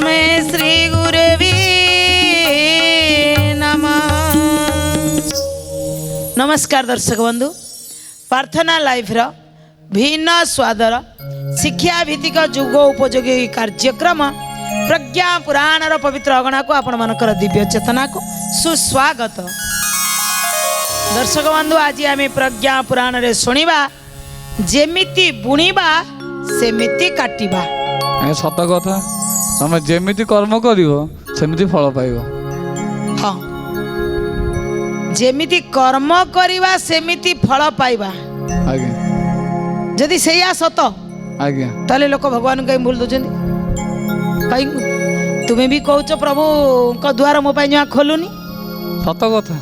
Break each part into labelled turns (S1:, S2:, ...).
S1: तस्मै श्री गुरुवे नमः। नमस्कार दर्शक बंधु, प्रार्थना लाइफ भिन्न स्वादर शिक्षा भित्तिक जुग उपयोगी कार्यक्रम प्रज्ञा पुराण पवित्र अगणा को आपण मानकर दिव्य चेतना को सुस्वागत। दर्शक बंधु, आज आम प्रज्ञा पुराण रे सुनिबा जेमिति बुणीबा सेमिति काटिबा।
S2: सत कथा, तुम जेमिति कर्म करिवो सेमिति फल पाइबो।
S1: हाँ, जेमिति कर्म करिबा सेमिति फल पाइबा।
S2: आज्ञा
S1: जदि सैया सत
S2: आज्ञा
S1: ताले लोक भगवान कहीं भूल दउछन। कहीं तुम्हें भी कहूच प्रभु का द्वार मो पाई जुआ खोलुनी।
S2: सत कथा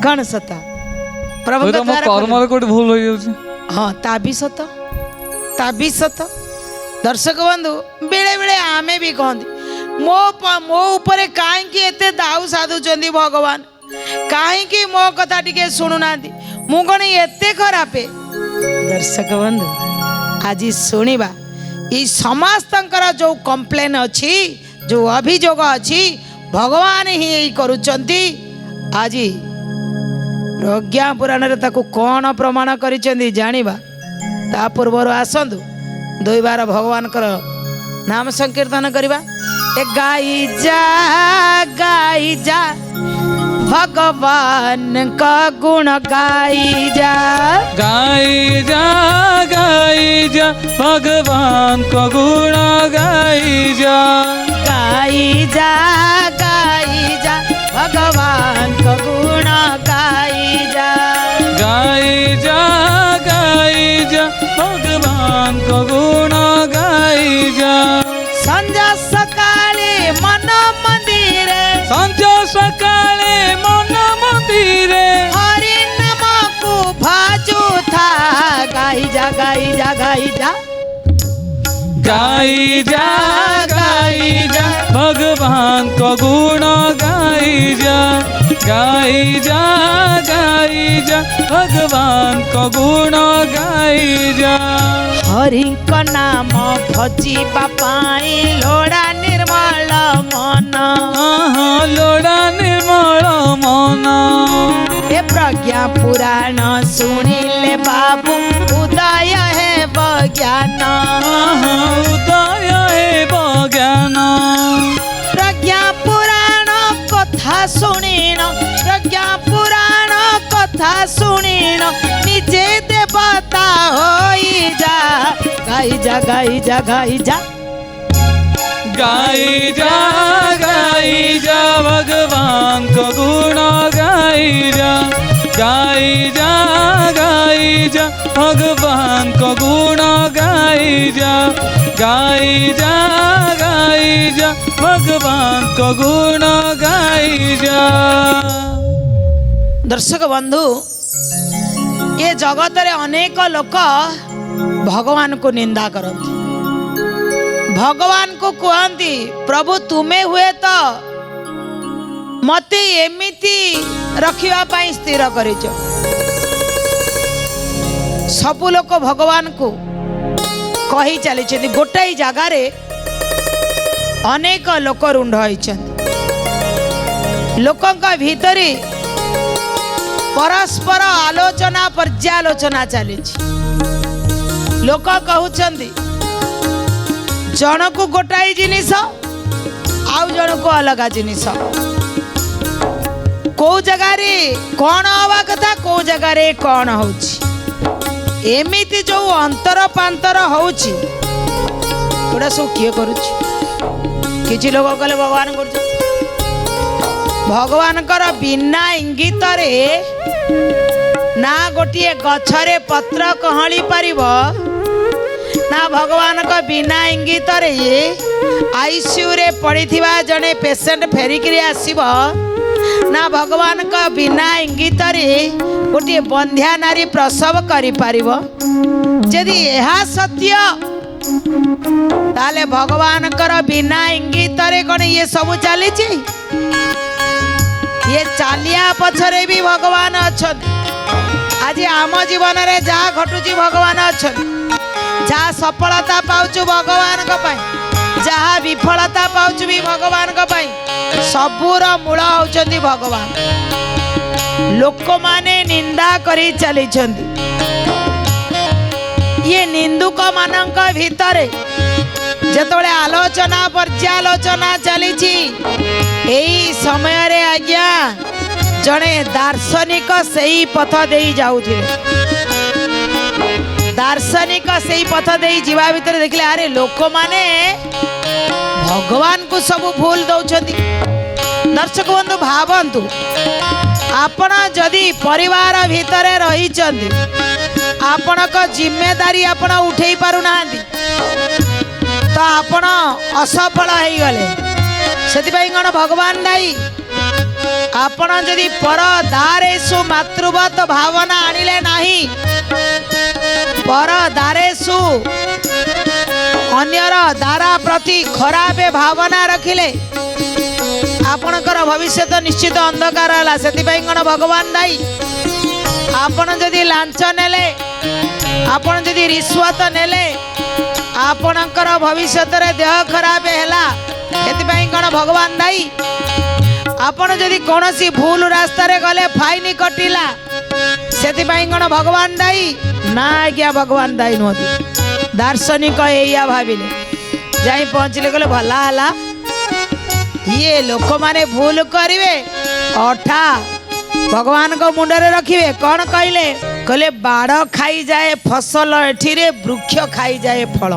S1: कौन सता प्रभु का द्वार
S2: कर्म रे कोठी भूल होई जाउछि।
S1: हाँ, ता भी सत, ता भी सत। दर्शक बंधु, बेले बेले आमे भी कहती मो ऊपर कहीं एते दाऊ साधुचंदी भगवान, कहीं मो कथा टिके शुणुना मु कौन एते खरापे। दर्शक बंधु, आज शुणिबा ये समस्तंकर जो कंप्लेन अच्छी, जो अभियोग अच्छी, भगवान ही करुचंती। आज प्रज्ञा पुराण रे ताकू कौन प्रमाण करिसेंती जानिबा। ता पूर्वर आसंतु दुई बार भगवान कर नाम संकीर्तन करिबा। ए गाई जा भगवान का गुण गाई जा।
S2: गाई जा भगवान का गुण गाई जा।
S1: गाई जा भगवान का गुण गाई जा।
S2: गाई जा भगवान का गुण गाई जा।
S1: संध्या सकाळे मन मंदिरे,
S2: संध्या सकाळे मन मंदिरे,
S1: हरि नाम को भाजू था। गाई जा गाई जा गाई जा।
S2: गाई जा भगवान का गुण गाई जा। गाई जा भगवान का गुण गाई जा।
S1: हरि का नाम भजिबा पाई लोड़ा निर्मल मन।
S2: लोड़ा निर्मल मन।
S1: ए प्रज्ञा पुराण सुनिले बाबू उदय है ज्ञान।
S2: उदय है ज्ञान।
S1: प्रज्ञा पुराण कथा शुणिन, प्रज्ञा पुराण कथा शुणिन, निजे देवता होई जा। गाई जा गाई जा गाई जा।
S2: गाई जा भगवान का गुण गाई जा। गाई जा भगवान का गुण गाई जा। गाई जा भगवान का गुण गाई जा।
S1: दर्शक बंधु, ये जगत रे अनेक लोक भगवान को निंदा करती, भगवान को कहती प्रभु तुम्हें हुए तो मते एमिति रखिबा पाई स्थिर करिछ। सब लोक भगवान को कही चली गोटाई जगार अनेक लोक रुंड होइछन्ति। लोकंका भितरे परस्पर आलोचना पर्यालोचना चली। लोक कहउछन्ति जन को गोटाई जिनिस आउ जन को अलग जिनिस। को जगार कौन हवा कथा, को जगार कौन होउछि, एमिति जो अंतर पांतर होउछि गोटा सब किए करुछि। किछि लोग कहले भगवान करुछि। भगवान कर बिना इंगित रे ना गोटिए गछरे पत्र कहली पारिबो ना भगवान का बिना इंगित रे आईसीयू रे पड़िथिबा जने पेशेंट फेरिकरी आसीबो ना भगवान का बिना इंगित रे गोटे बंध्या नारी प्रसव करि पारिबो। यदि यह सत्य ताले भगवान कर बिना इंगित रे कौन ये सब चली। ये चालिया पछरे भी भगवान अच्छा। आज आम जीवन रे जहाँ घटुची भगवान अच्छा, जहाँ सफलता पाउछु भगवान को पाई। जहाँ विफलता पाउछु भी भगवान को पाई सबूर मूल होउचंदी भगवान। लोक माने निंदा करी चली ये निंदुक मानक भितरे जेतबेले आलोचना पर्यालोचना चली यही समय रे आज्ञा जड़े दार्शनिक सही पथ दे जाउथिले। दार्शनिक सही पथ दे जीवा भितर देखले अरे लोक माने भगवान को सब भूल दौछंती। दर्शक बंधु भावंतु आपण जदि परिवार भितर रही आपण को जिम्मेदारी आपण उठेई पारु नांदी तो आपण असफल हो गले सेतिपई गण भगवान दाई। आपण जदि पर दारेषु मातृवत भावना आनिले नाही पर दारेषु अन्यर दारा प्रति खराब भावना रखिले आपणकर भविष्य तो निश्चित अंधकार है। से भगवान दाई आपण जदि लांच नेले आपण जदि रिश्वत नेले आपणकर भविष्य देह खराब है। कौन भगवान दाई आपण जदि कौन सी भूल रास्ता रे गले फाइन कटिला से कौन भगवान दाई ना आज्ञा भगवान दाई नुहति। दार्शनिक या भाविले जाई पहुँचले कहले भला हला ये लोक माने भूल करिवे अठा भगवान को मुंडरे रखिवे। कौन कहले कहले बाड़ खाई जाए फसल एठी रे वृक्ष खाई जाए फल।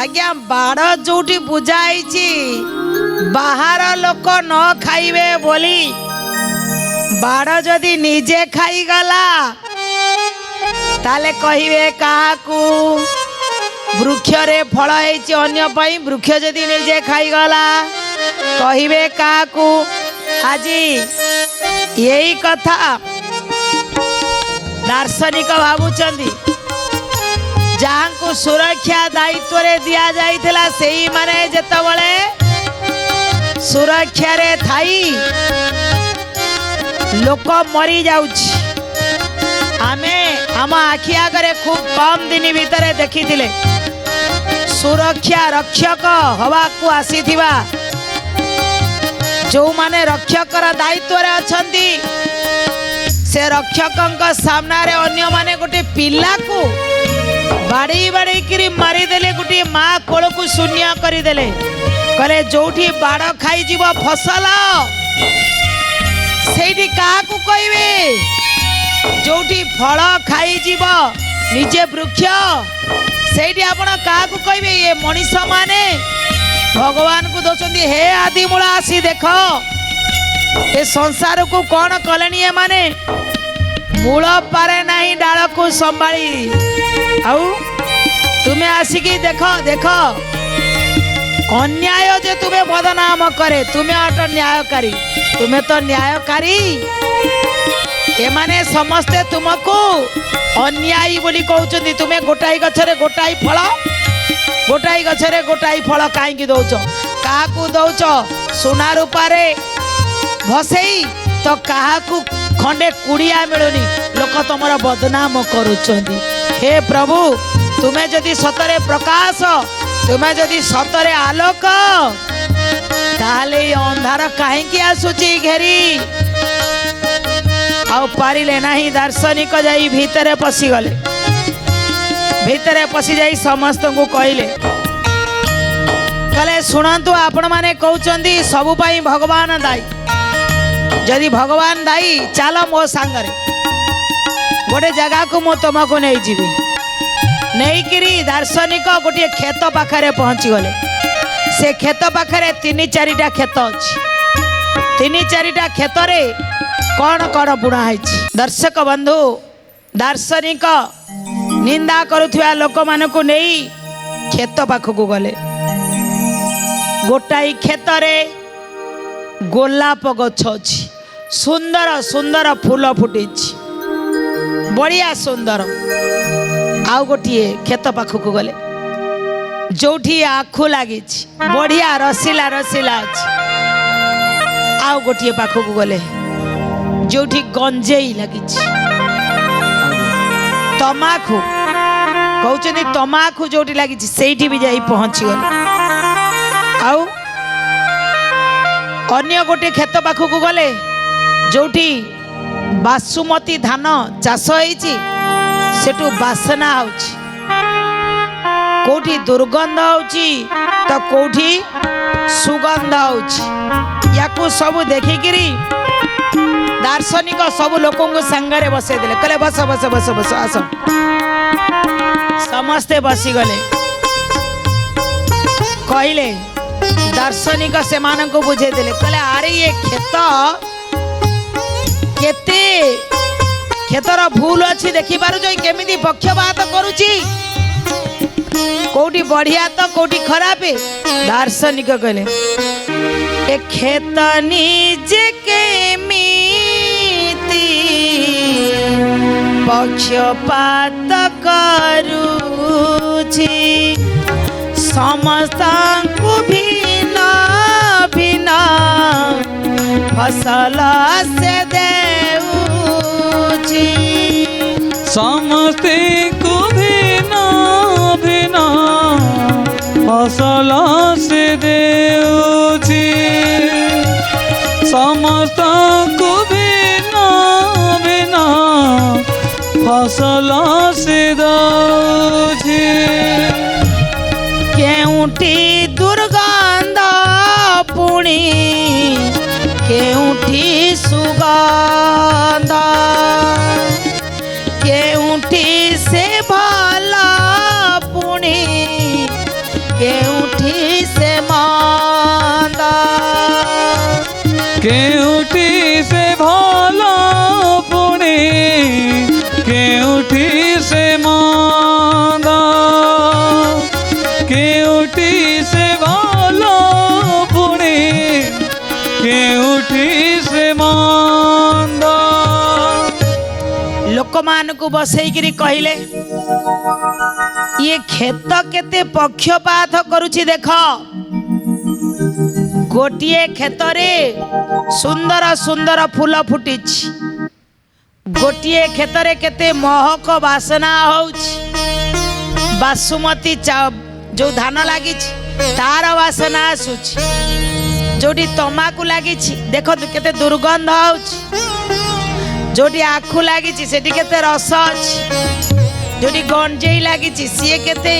S1: आज्ञा बाड़ जोटी बुझाई बाहर लोक न खाइबे बोली बाड़ जदि निजे खाई गला ताले कहिवे काहाकू वृक्ष रे फल हेछि अन्य पई वृक्ष जदि निजे खाई गला कहिवे काहाकू। आज यही कथा दार्शनिक भावुचंदी जहाँ को सुरक्षा दायित्व रे दिया जाइथिला सेही माने जेतबळे सुरक्षा रे थाई लोक मरी जाउछि। आमे आम आखि आगरे खूब कम दिन भितर देखिथिले सुरक्षा रक्षक हवा को आसीथिबा जो माने रक्षकर दायित्व रे अछंती से रक्षकंक सामना रे अन्य माने गोटे पिला को बाड़ी बाड़ी किरी मारी देले गोटे माँ कोल को शून्य करी देले कहले जोठी बाड़ खाई जीव फसल सेठी काहा को कहबे जोठी फल खाई जीव निजे वृक्ष सेठी आपण काहा को कहबे। ये मनीष माने भगवान को दोषंती हे आदि मूला आसी देख ए संसार को कौन कलेनी ए माने मूल पारे नहीं डाल को संभाली आउ तुम्हें आसिकी देख देख अन्याय जे तुम्हें बदनाम करे तुम्हें अट न्यायकारी तुम्हें तो न्यायकारी ए माने समस्ते तुमको अन्यायी बोली कहउचंदी। तुम्हें गोटाई गछरे गोटाई फल गोटाई गछरे गोटाई फल काईकी दउच काहाकू दउच सोना रूपारे भसेई तो काहाकू खंडे कुड़िया मिलुनी लोक तुमर बदनाम करुचंदी। हे प्रभु तुम्हें जदि सतरे प्रकाश तुम्हें जदि सतरे आलोक ताले अंधार काहींकी आसुची घेरी आउ पारिले नहीं। दार्शनिक जाई भीतरे पसी गले भीतरे पसी जाई समस्त को कहले कहले शुणु आपण माने कहउचंदी सबु पाई भगवान दाई जदि भगवान दाई चल मो सांगरे गोटे जगह को मु तुमको नहीं जीवी नहीं किरी दार्शनिक गोटे खेत पाखरे पहुंची गले से खेत पाखरे 3-4टा खेत अच्छी 3-4टा खेत रे कौन कौन बुणा है। दर्शक बंधु दार्शनिक निंदा करुथिबा लोक मानकु नहीं खेत पाखक गले गोटाई खेत रे गोलाप गछ अच्छी सुंदर सुंदर फूल फुटी बढ़िया सुंदर। आउ गोटे खेत पाखक गले जोठी आखु लगी बढ़िया रसीला रसीला अच्छी। आउ गोटे पाखक गले जोठी गंजेई लगी तमाखु कहते तमाखु जो लगी से भी जाई पहुँची गल आउ अन्य गोटे खेत पाखक गले जोठी बासुमती धान चाष होटू बासना होठी दुर्गंध होची तो कोठी सुगंध होची याकू सब देखिकी दार्शनिक सब लोक सांगरे बसई देले कहले बस बस बस बस आस समस्ते बसीगले कहले दार्शनिक से मानक बुझे देले कहले अरे ये खेत केते खेतर भूल अच्छी देखी पारुछ केमिति पक्षपात करुची कोठी बढ़िया तो कोठी खराब दार्शनिक कहले ए खेत निजे केमिति पक्षपात करुची समस्त भिन्न भिन्न फसल से देउची
S2: समस्ते को भिन्न भिन्न फसल से देउची समस्त को भिन्न भिन्न फसल से देउची
S1: केउठी दुर्गंध पुणी केउठी सुगंध केउठी से भला पुणी केउठी से मंदा
S2: केउठी से भला पुणी केउठी से मंदा केउठी से भला पुणी केउठी से मंदा
S1: लोक मान को बसईकरी कहले ये खेत केते पक्षपात करुछि देख गोटिए खेतरे सुंदर सुंदर फूल फुटी गोटिए खेतरे केते महक बासना होउछि बासुमती जो धान लगी तार बासना आसुछि जोटी तमाकू लगी देख केते दुर्गंध होउछि जोटी आखु लगी सेठी केते रस अछि जोटी गंजेई लगी सी केते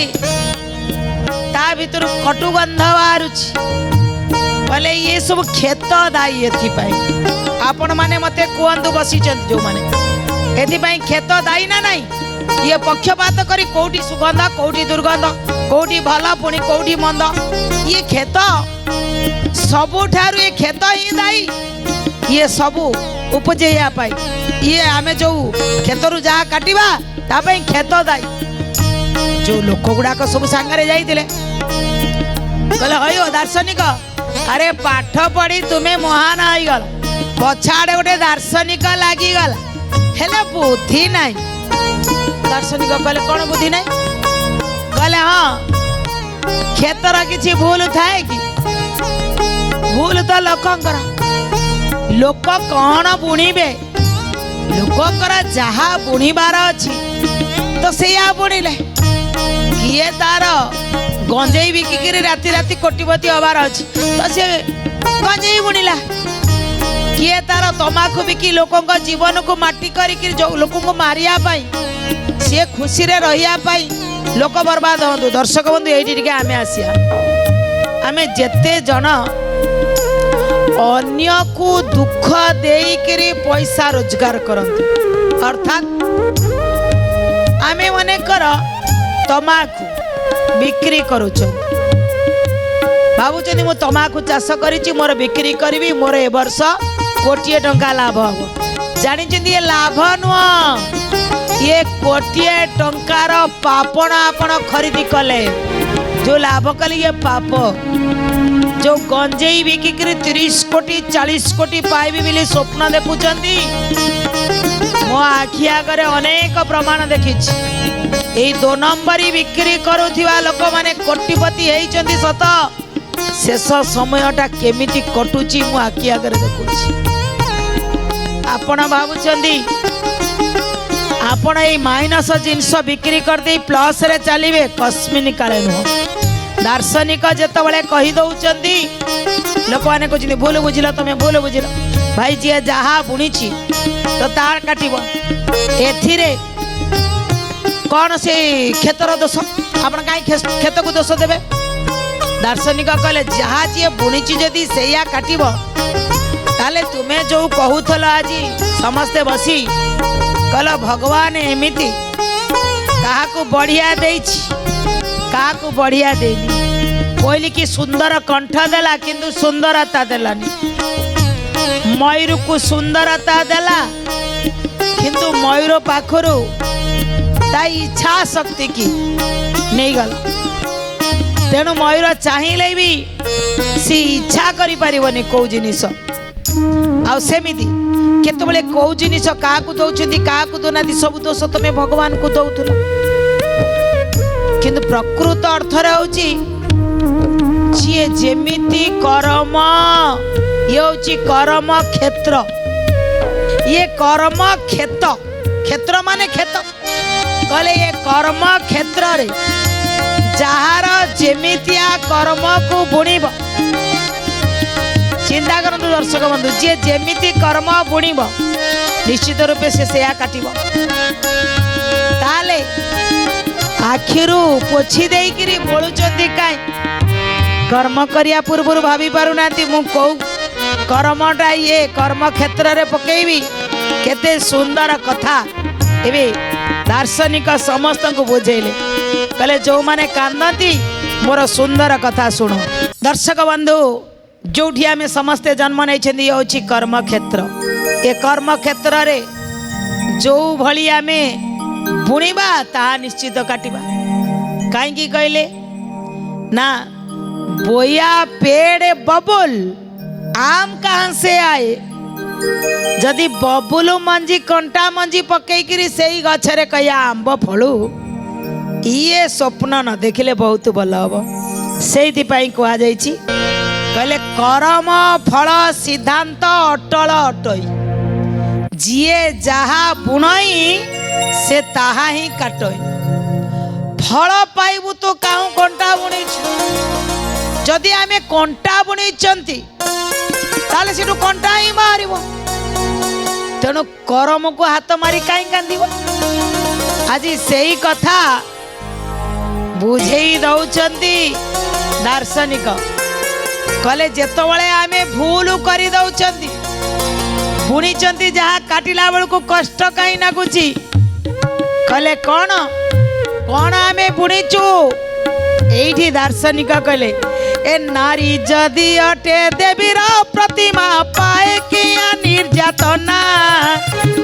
S1: ता भीतर कटु गंध बाहरुछि बोले ये सब खेत दायी एथि आपण माने मते कहतु बसी जो माने एथि खेत दायी ना नहीं ये पक्षपात करी कोठी सुगंध कोठी दुर्गंध कोठी भला पुणी कोठी मंद ये खेत सबुठारु ये खेत ही दायी ये सबू उपजेया पाई ये आमे जो खेतरु जहाँ काटिबा तापई खेत दायी जो लोक गुड़ाक सब सांगरे जाइतिले कहले हयो दार्शनिक अरे पाठ पढ़ी तुम्हें महान होगल पछाड़े गोटे दार्शनिक लगिगला हेले बुद्धि नहीं दार्शनिक कहले कौन बुद्धि नहीं कहले हाँ खेतर किसी भूल थाए कि भूल तो लोकंकर लोक कौन बुणीबे लोकंकर जहा बुणीबार अच्छी तो सेया बुणीले किए तार गंजेई बिकिकी राति राति कोटिपति हबार अच्छी तो सी गंजेई बुणीला किए तार तमाकू बिकी लोक जीवन को माटी करी जो लोक मारिया सी खुशी रे रहिया पाई लोक बर्बाद हूँ दर्शक बंधु ये आम आसिया आम जेते जन अन्य को दुख देकरी पैसा रोजगार करते अर्थात आमे मने कर तमाकू बिक्री करुच भावुँ मु तमाकू चाष करी मोर बिक्री करी मोर ए वर्ष कोटिए टंका लाभ हम जानी ये लाभ नुह ये कोटिए टंकार पापण आपण खरीदी कले जो लाभ कले ये पाप जो गंजेई बिकिकी 30 कोटी 40 कोटी पाइबी बोली स्वप्न देखुं मो आखि आगे अनेक प्रमाण देखी यही 2 नंबरी बिक्री करुवा लोक मैंने कोटिपति होती सत शेष समयटा केमिति कटुची मु आखि आगे देखुची आपण भावुं आपण ये माइनस जिनस बिक्री कर दे प्लस रे चलिए कस्मिन काले नुह दार्शनिक जिते कही दौरान लोक मैंने कहते भूल बुझल तुम्हें भूल बुझल भाई जी जहाँ बुणी तो तार काटब एथिरे कौन से क्षेत्र दोष आप कहीं क्षेत्र को दोष देवे दार्शनिक कहले जहाँ जी बुणी जदि से काटब ताले तुम्हें जो कहूल आज समस्ते बसी कहल भगवान एमिति काहाकू बढ़िया देछि काहाकू बढ़िया देनी कहली कि सुंदर कंठ देला किंतु सुंदरता देलानी मयूर को सुंदरता देला किंतु मयूर पाखरु ता इच्छा शक्ति की नहीं गला तेणु मयूर चाहिए भी सी इच्छा करि परिबनी को जिनिस आ सेमिति केतबेले कौ जिनिस क्या दौरान क्या दौना सब दोष तुम भगवान को दौल किंतु प्रकृत अर्थर हूँ जी जेमिति कर्म ये हूँ कर्म क्षेत्र ये कर्म क्षेत्र क्षेत्र माने खेत कहले ये कर्म क्षेत्र रे जार जेमितिया कर्म को बुणीब चिंता करंतु दर्शक बंधु जी जेमिति कर्म बुणीब निश्चित रूपे से काटिब ताले आखिरु पोछि देइकिरी बोलुचंती काई कर्म करिया पूर्व भाभी पारुना मु कौ कर्मटा ये कर्म क्षेत्र रे पकेबी केते सुंदर कथा एबे दार्शनिक समस्त को बुझेले कहले जो माने कांदती मोर सुंदर कथा सुनो दर्शक बंधु जोठी आमे समस्ते जन्म नहीं हूँ कर्म क्षेत्र ए कर्म क्षेत्र रे जो भली आमे बुणीबा ता निश्चित काटिबा कहीं कहले ना बोया पेड़ बबुल आम कहाँ से आए जदि बबुल मंजी कंटा मंजी पकईकरी से ही गछरे कहिया आंब फलू ये स्वप्न न देखिले बहुत भल हम से कह कहले कर्म फल सिद्धांत अटल अटई जीए जहा बुणई से ताहा ही काटई फल पाइबू तो काहू कंटा बुणी जदि आमे कंटा बुणी ताले सेठू कंटा ही बाहर तेणु कर्म को हाथ मारी कहीं कांदी आज से ही कथा बुझे दौरान दार्शनिक कहले जेतबेले आमे भूल करी दौरान बुणी जहाँ काटिला बेल को कष्ट कहीं लगुची कहले कौन कौन आमे बुणीचु एठी दार्शनिक कहले ए नारी जदि अटे देवीर प्रतिमा पाए किया निर्यातना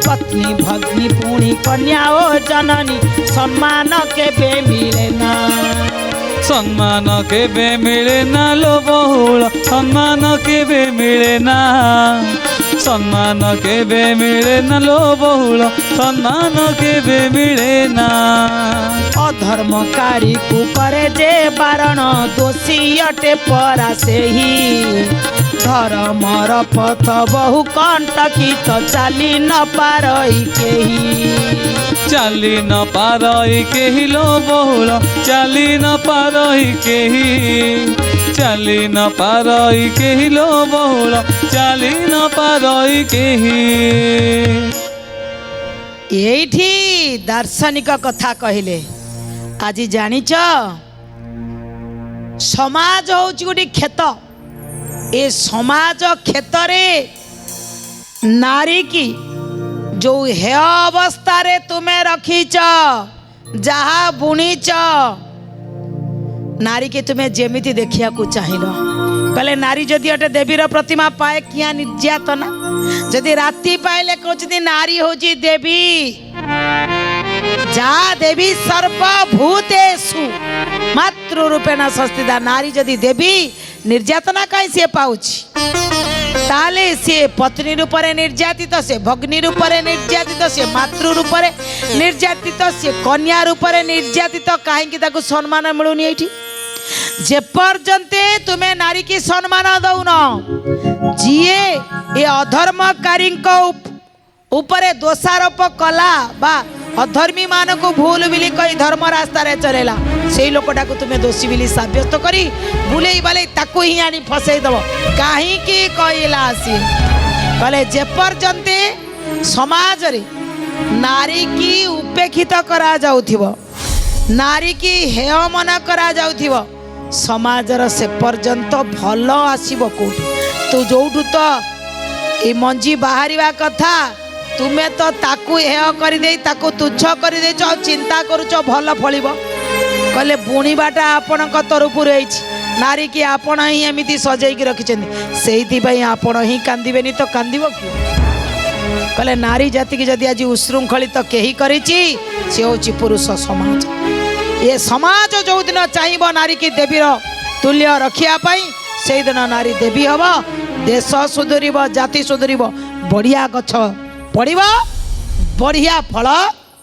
S1: पत्नी भग्नी पुणी कन्या ओ जननी सम्मान केबे मिले ना
S2: सम्मान केबे मिले ना लो बहुल सम्मान केबे मिले ना सम्मान केबे मिले ना लो बहुल सम्मान केबे मिले ना
S1: अधर्मकारी को करे जे बारण दोषी अटे परा से ही धर्मर पथ बहु कंटकित चाली न पारई केही
S2: चाली न पारई केही लो बहुल चाली न पारई केही चाली न पारई केही लो बहुल चाली न पारई केही
S1: एठी दार्शनिक कथा कहले आज जानिच समाज हूँ गोटे क्षेत्र ए समाज क्षेत्र नारी की जो हे अवस्था रे तुम्हें रखीच जहा बुणीच नारी के तुम्हें जेमिति देखिया को चाहिल कहले नारी जदि अटे देवीर प्रतिमा पाए किया निर्यातना जदि राति पाइले कहते नारी हूँ देवी जा देवी सर्वभूतेषु मातृरूपेण संस्थिता नारी जदि देवी निर्यातना कहीं सी पाउछि ताले सी पत्नी रूपरे निर्यातित से भग्नी रूपरे निर्यातित से मातृ रूपरे निर्यातित से कन्या रूपरे निर्यातित कहीं ताकू सम्मान मिलुनी एठी जे पर्यंते तुम्हें नारी की सम्मान दौन जीए ये अधर्मकारी उपरे दोषारोप कला बा अधर्मी मान को भूल बिली कही धर्म रास्ता रे चलेला से लोकटा को तुम्हें दोषी बिली साब्यस्त करी बुलेई बाले ताकू ही आनी फसई दब कहीं कहला सी कहले जे पर्यंते समाज रे नारी की उपेक्षित करा जाउथिबो नारी की हेय मना करा जाउथिबो समाजर से पर्यंत भल आसीबो कोठी तू जोठू तो ए मंजी बाहरिवा कथा तुमे तो ताकू हेय कर दे ताकू तुच्छ कर दे चिंता करूच भल फलिबो कहले बुणीबाटा आपण तरफ रही नारी की आपण ही एमती सजेक रखिंट से आपण ही कांदीबेनी तो कांदीब कि कहले नारी जाति की जदि आज उशृंखलित तो कही करिछि से होछि पुरुष समाज ये समाज जो दिन चाहब नारी की देवीर तुल्य रखिया से दिन नारी देवी हम देश सुधर जाति सुधर बढ़िया गछ पड़ बढ़िया फल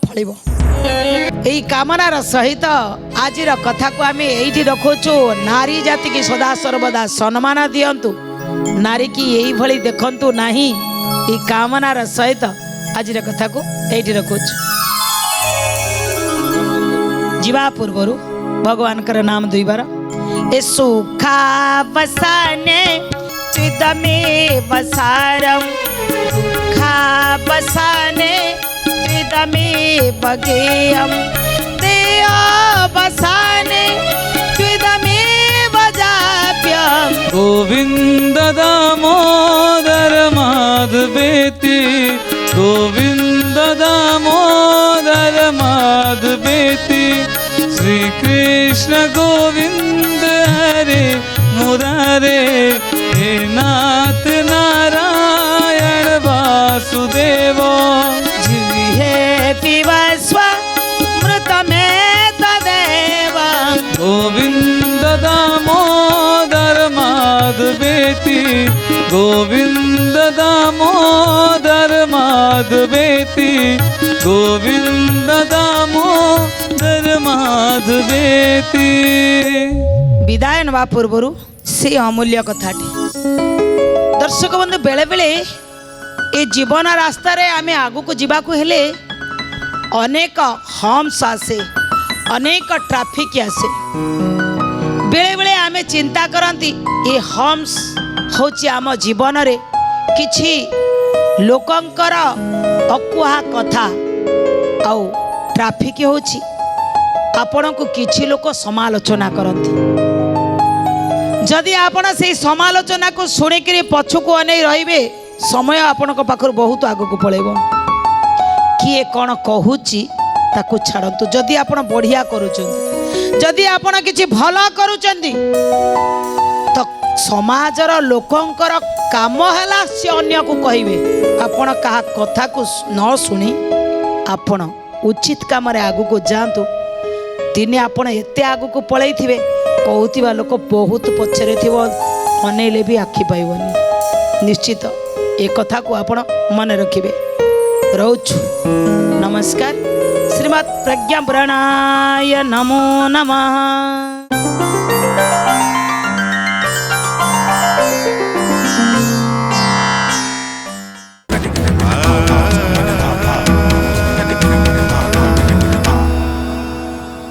S1: फल यही कामनार सहित आज कथा को आम ये रखुचु नारी जाति की सदा सर्वदा सम्मान दियंतु नारी की यही भली देखंतु नहीं ये कामनार सहित आज कथा को ये रखुचु जीवा पूर्वर भगवान कर नाम दुईबार ए सुखा बसाने त्रिदमे बसारम दुखा बसाने त्रिदमे बगेयम देया बसाने त्रिदमे बजाप्यम
S2: गोविंद दामोदर माधवेति गोविंद दामोदर माधवेति श्री कृष्ण गोविंद हरे मुरारे हे नाथ नारायण वासुदेव
S1: जिहे पिबस्व मृतमे तदेव
S2: गोविंद दामोदर माधवेति गोविंद दामोदर माधवेति गोविंद दामोदर माधवेति
S1: विदाय नवा पूर्वर से अमूल्य कथाटी दर्शक बंधु बेले बेले ए जीवन रास्ता रे आमे आगु को जीवा को हेले अनेक हम्स आसे अनेक ट्रैफिक आसे बेले बेले आमे चिंता करंती ए हम्स होची आम जीवन रे किछि लोकंकर अकुहा कथा आउ ट्रैफिक होची आपण को किछि लोक समालोचना करंती जदि आपण से समालोचना को शुणिक पछकू अनै रहिबे समय आपण पाखर बहुत आग को पलैब किए कौन कहूची ताकू छाड़तु जदि आपण बढ़िया करुचंदी जदि आपण किछि भला करुचंदी तो समाजर लोकंकर काम हैला से अन्य को कहिबे आपण कहा कथा को न शुणी आपण उचित काम रे आगु को जातु दिने आपण एते आगु को पळै थिबे कहूथिबा लोक बहुत पछरे थिबो अनेले भी आखि पाइबनी निश्चित ए कथा को आपण मन रखिबे रहउछु नमस्कार श्रीमद् प्रज्ञा पुराणाय नमो नमः।